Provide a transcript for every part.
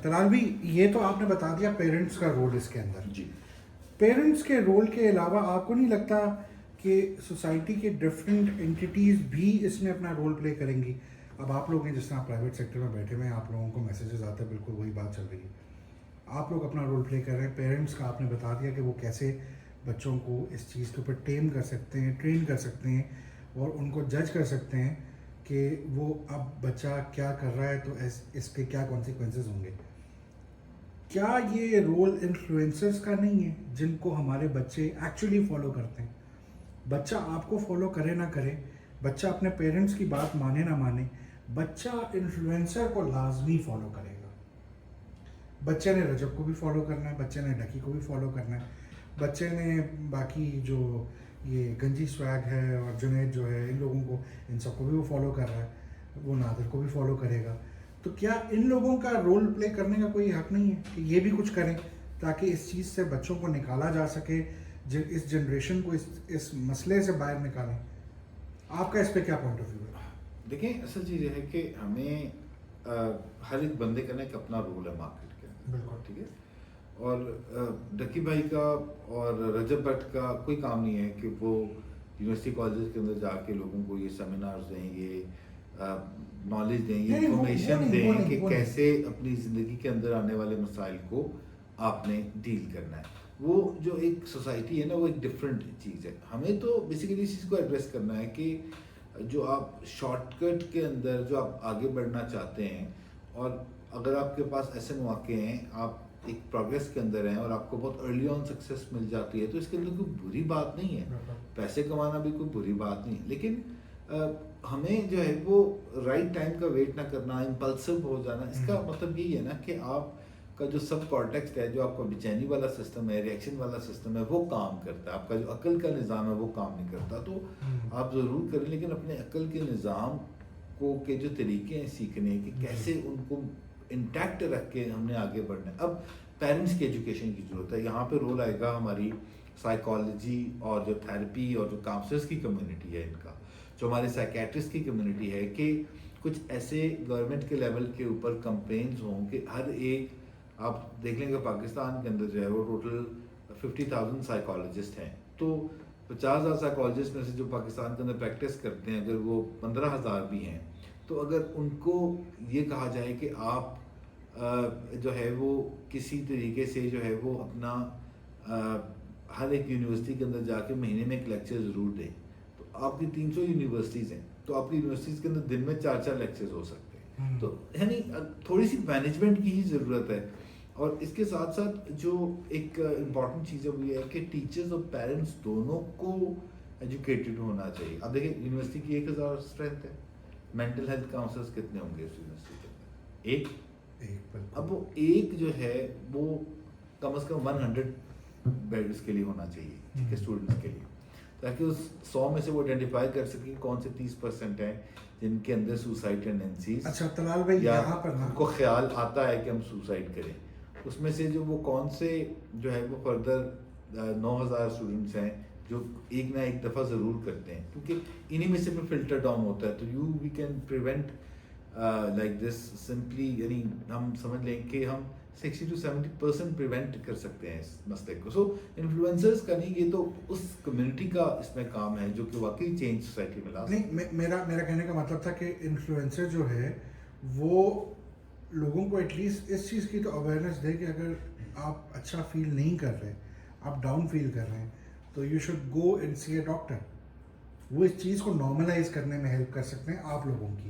طلال بھی یہ تو آپ نے بتا دیا پیرنٹس کا رول اس کے اندر. جی پیرنٹس کے رول کے علاوہ آپ کو نہیں لگتا کہ سوسائٹی کے ڈفرینٹ انٹیٹیز بھی اس میں اپنا رول پلے کریں گی؟ اب آپ لوگ ہیں جس طرح پرائیویٹ سیکٹر میں بیٹھے ہوئے ہیں, آپ لوگوں کو میسیجز آتے ہیں, بالکل وہی بات چل رہی ہے. آپ لوگ اپنا رول پلے کر رہے ہیں. پیرنٹس کا آپ نے بتا دیا کہ وہ کیسے بچوں کو اس چیز کے اوپر ٹیم کر سکتے ہیں, ٹرین کر سکتے ہیں اور ان کو جج کر سکتے ہیں کہ وہ اب بچہ کیا کر رہا ہے تو اس کے کیا کانسیکوینسز ہوں گے. کیا یہ رول انفلوئنسرز کا نہیں ہے جن کو ہمارے بچے ایکچولی فالو کرتے ہیں؟ بچہ آپ کو فالو کرے نہ کرے, بچہ اپنے پیرنٹس کی بات مانے نہ مانے, بچہ انفلوئنسر کو لازمی فالو کرے گا. بچے نے رجب کو بھی فالو کرنا ہے, بچے نے ڈکی کو بھی فالو کرنا ہے, بچے نے باقی جو یہ گنجی سویگ ہے اور جنید جو ہے ان لوگوں کو, ان سب کو بھی وہ فالو کر رہا ہے, وہ نادر کو بھی فالو کرے گا. تو کیا ان لوگوں کا رول پلے کرنے کا کوئی حق نہیں ہے کہ یہ بھی کچھ کریں تاکہ اس چیز سے بچوں کو نکالا جا سکے, اس جنریشن کو اس مسئلے سے باہر نکالیں؟ آپ کا اس پہ کیا پوائنٹ آف ویو ہے؟ دیکھیں, اصل چیز یہ ہے کہ ہمیں ہر ایک بندے کا نا ایک اپنا رول ہے مارکیٹ کے اندر. بالکل ٹھیک ہے. اور ڈکی بھائی کا اور رجب بٹ کا کوئی کام نہیں ہے کہ وہ یونیورسٹی کالجز کے اندر جا کے لوگوں کو یہ سیمینارز دیں, یہ نالج دیں, یہ انفارمیشن دیں کہ کیسے اپنی زندگی کے اندر آنے والے مسائل کو آپ نے ڈیل کرنا ہے. وہ جو ایک سوسائٹی ہے نا, وہ ایک ڈفرینٹ چیز ہے. ہمیں تو بیسیکلی اس چیز کو ایڈریس کرنا ہے کہ جو آپ شارٹ کٹ کے اندر جو آپ آگے بڑھنا چاہتے ہیں, اور اگر آپ کے پاس ایسے مواقع ہیں, آپ ایک پروگریس کے اندر ہیں اور آپ کو بہت ارلی آن سکسیس مل جاتی ہے, تو اس کے اندر کوئی بری بات نہیں ہے. پیسے کمانا بھی کوئی بری بات نہیں ہے, لیکن ہمیں جو ہے وہ رائٹ ٹائم کا ویٹ نہ کرنا, امپلسو ہو جانا. اس کا مطلب یہی ہے نا کہ آپ کا جو سب کارٹیکس ہے, جو آپ کا بےچینی والا سسٹم ہے, ریئیکشن والا سسٹم ہے, وہ کام کرتا ہے. آپ کا جو عقل کا نظام ہے وہ کام نہیں کرتا. تو آپ ضرور کریں, لیکن اپنے عقل کے نظام کو کے جو طریقے ہیں سیکھنے کہ کیسے ان کو انٹیکٹ رکھ کے ہم نے آگے بڑھنا ہے. اب پیرنٹس کی ایجوکیشن کی ضرورت ہے. یہاں پہ رول آئے گا ہماری سائیکالوجی اور جو تھیراپی اور جو کاؤنسلرس کی کمیونٹی ہے, ان کا جو ہمارے سائیکیٹرسٹ کی کمیونٹی ہے, کہ کچھ ایسے گورنمنٹ کے لیول کے اوپر کمپینز ہوں کہ ہر ایک, آپ دیکھ لیں گے پاکستان کے اندر جو ہے وہ ٹوٹل 50,000 سائیکالوجسٹ ہیں, تو 50,000 سائیکالوجسٹ میں سے جو پاکستان کے اندر پریکٹس کرتے ہیں, اگر وہ 15,000 بھی ہیں, تو اگر ان کو یہ کہا جائے کہ آپ جو ہے وہ کسی طریقے سے جو ہے وہ اپنا ہر ایک یونیورسٹی کے اندر جا کے مہینے میں ایک لیکچر ضرور دیں, تو آپ کی 300 یونیورسٹیز ہیں, تو آپ کی یونیورسٹیز کے اندر دن میں 4 لیکچرز ہو سکتے ہیں. تو یعنی تھوڑی سی مینجمنٹ کی ہی ضرورت ہے. اور اس کے ساتھ ساتھ جو ایک امپورٹنٹ چیز ہے وہ یہ ہے کہ ٹیچرز اور پیرنٹس دونوں کو ایجوکیٹڈ ہونا چاہیے. اب دیکھیں, یونیورسٹی کی 1,000 اسٹرینتھ ہے, مینٹل ہیلتھ کاؤنسلرس کتنے ہوں گے اس یونیورسٹی کے اندر؟ ایک. اب وہ ایک جو ہے وہ کم از کم 100 بیڈس کے لیے ہونا چاہیے, ٹھیک ہے, اسٹوڈنٹس کے لیے, تاکہ اس 100 میں سے وہ آئیڈینٹیفائی کر سکے کون سے 30% ہیں جن کے اندر سوسائڈ ٹینڈنسیز. اچھا طلال بھائی, یا یہاں پر ان کو خیال آتا ہے کہ ہم سوسائڈ کریں, اس میں سے جو وہ کون سے جو ہے وہ فردر 9,000 اسٹوڈنٹس ہیں جو ایک نہ ایک دفعہ ضرور کرتے ہیں, کیونکہ انہی میں سے پھر فلٹر ڈاؤن ہوتا ہے. تو we can prevent like this simply, یعنی ہم سمجھ لیں کہ ہم 60 to 70% پریونٹ کر سکتے ہیں اس مسئلے کو. سو انفلوئنسرز کا نہیں, یہ تو اس کمیونٹی کا اس میں کام ہے جو کہ واقعی چینج سوسائٹی میں لا سکتے ہیں. نہیں, میرا کہنے کا مطلب تھا کہ انفلوئنسر جو ہے وہ لوگوں کو ایٹ لیسٹ اس چیز کی تو اویئرنیس دے کہ اگر آپ اچھا فیل نہیں کر رہے, آپ ڈاؤن فیل کر رہے ہیں, تو you should go and see a doctor. وہ اس چیز کو نارملائز کرنے میں ہیلپ کر سکتے ہیں آپ لوگوں کی,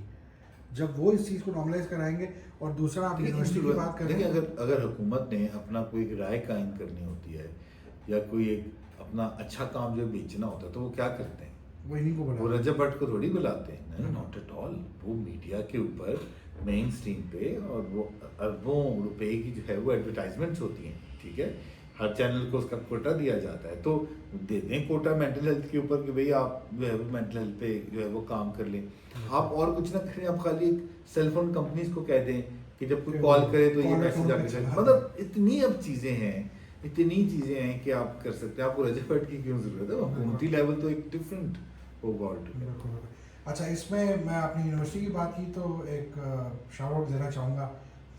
جب وہ اس چیز کو نارملائز کرائیں گے. اور دوسرا آپ یونیورسٹی کی بات کریں, دیکھیں, اگر حکومت نے اپنا کوئی ایک رائے قائم کرنی ہوتی ہے یا کوئی ایک اپنا اچھا کام جو بیچنا ہوتا ہے, تو وہ کیا کرتے ہیں؟ وہ انہیں کو وہ رجب بٹ کو تھوڑی بلاتے ہیں, ناٹ ایٹ آل. وہ میڈیا کے اوپر مین اسٹریم پہ, اور وہ اربوں روپے کی جو ہے وہ ایڈورٹائزمنٹس ہوتی ہیں, ٹھیک ہے, ہر چینل کو اس کا کوٹا دیا جاتا ہے. تو دے دیں کوٹا مینٹل ہیلتھ کے اوپر کہ بھئی آپ جو ہے وہ مینٹل ہیلتھ پہ جو ہے وہ کام کر لیں. آپ اور کچھ نہ کریں, آپ خالی ایک سیل فون کمپنیز کو کہہ دیں کہ جب کوئی کال کرے تو یہ میسج آ کے, مطلب اتنی اب چیزیں ہیں کہ آپ کر سکتے ہیں. آپ کو رجب بٹ کی کیوں ضرورت ہے؟ حکومتی لیول تو ایک ڈفرینٹ ہوگا. اچھا, اس میں اپنی یونیورسٹی کی بات کی تو ایک شاؤٹ آؤٹ دینا چاہوں گا